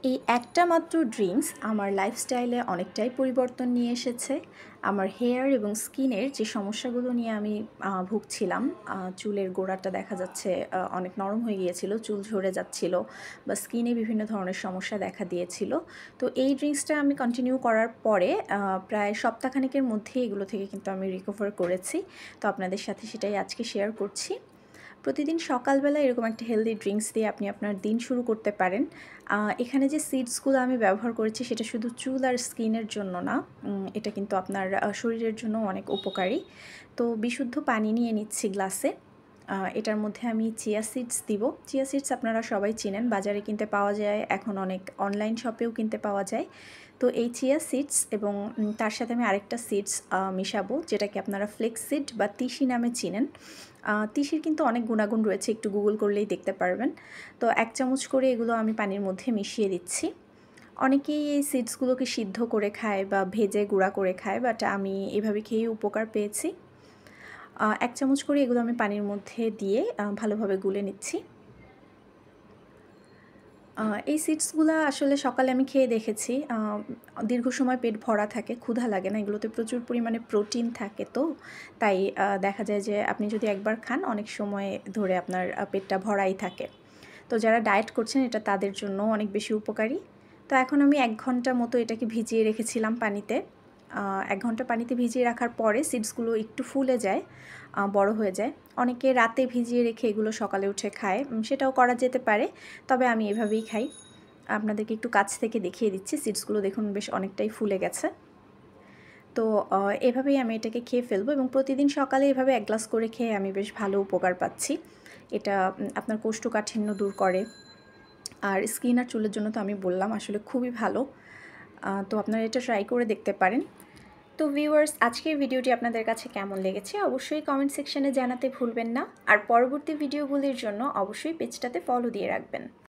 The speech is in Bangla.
এই একটা মাত্র ড্রিঙ্কস আমার লাইফস্টাইলে অনেকটাই পরিবর্তন নিয়ে এসেছে। আমার হেয়ার এবং স্কিনের যে সমস্যাগুলো নিয়ে আমি ভুগছিলাম, চুলের গোড়াটা দেখা যাচ্ছে অনেক নরম হয়ে গিয়েছিল, চুল ঝরে যাচ্ছিল বা স্কিনে বিভিন্ন ধরনের সমস্যা দেখা দিয়েছিল। তো এই ড্রিঙ্কসটা আমি কন্টিনিউ করার পরে প্রায় সপ্তাহখানেকের মধ্যে এগুলো থেকে কিন্তু আমি রিকভার করেছি। তো আপনাদের সাথে সেটাই আজকে শেয়ার করছি। প্রতিদিন সকালবেলা এরকম একটা হেলদি ড্রিঙ্কস দিয়ে আপনি আপনার দিন শুরু করতে পারেন। এখানে যে সিডসগুলো আমি ব্যবহার করেছি সেটা শুধু চুল আর স্কিনের জন্য না, এটা কিন্তু আপনার শরীরের জন্য অনেক উপকারী। তো বিশুদ্ধ পানি নিয়ে নিচ্ছি গ্লাসে। এটার মধ্যে আমি চিয়া সিডস দিব। চিয়া সিডস আপনারা সবাই চিনেন, বাজারে কিনতে পাওয়া যায়, এখন অনেক অনলাইন শপেও কিনতে পাওয়া যায়। তো এই চিয়া সিডস এবং তার সাথে আমি আরেকটা সিডস মিশাবো, যেটাকে আপনারা ফ্লেক্স সিড বা তিসি নামে চিনেন। তিসির কিন্তু অনেক গুণাগুণ রয়েছে, একটু গুগল করলেই দেখতে পারবেন। তো 1 চামচ করে এগুলো আমি পানির মধ্যে মিশিয়ে দিচ্ছি। অনেকেই এই সিডসগুলোকে সিদ্ধ করে খায় বা ভেজে গুঁড়া করে খায়, বাট আমি এভাবে খেয়েই উপকার পেয়েছি। 1 চামচ করে এগুলো আমি পানির মধ্যে দিয়ে ভালোভাবে গুলে নিচ্ছি। এই সিডসগুলা আসলে সকালে আমি খেয়ে দেখেছি। দীর্ঘ সময় পেট ভরা থাকে, ক্ষুধা লাগে না। এগুলোতে প্রচুর পরিমাণে প্রোটিন থাকে, তো তাই দেখা যায় যে আপনি যদি একবার খান অনেক সময় ধরে আপনার পেটটা ভরাই থাকে। তো যারা ডায়েট করছেন এটা তাদের জন্য অনেক বেশি উপকারী। তো এখন আমি 1 ঘন্টা মতো এটাকে ভিজিয়ে রেখেছিলাম পানিতে। 1 ঘন্টা পানিতে ভিজিয়ে রাখার পরে সিডসগুলো একটু ফুলে যায়, বড় হয়ে যায়। অনেকে রাতে ভিজিয়ে রেখে এগুলো সকালে উঠে খায়, সেটাও করা যেতে পারে। তবে আমি এভাবেই খাই। আপনাদেরকে একটু কাছ থেকে দেখিয়ে দিচ্ছি। সিডসগুলো দেখুন বেশ অনেকটাই ফুলে গেছে। তো এভাবেই আমি এটাকে খেয়ে ফেলবো এবং প্রতিদিন সকালে এভাবে 1 গ্লাস করে খেয়ে আমি বেশ ভালো উপকার পাচ্ছি। এটা আপনার কোষ্ঠকাঠিন্য দূর করে। আর স্কিন আর চুলের জন্য তো আমি বললাম আসলে খুবই ভালো। তো আপনারা এটা ট্রাই করে দেখতে পারেন। তো ভিউয়ার্স, আজকের ভিডিওটি আপনাদের কাছে কেমন লেগেছে অবশ্যই কমেন্ট সেকশনে জানাতে ভুলবেন না। আর পরবর্তী ভিডিওগুলির জন্য অবশ্যই পেজটাতে ফলো দিয়ে রাখবেন।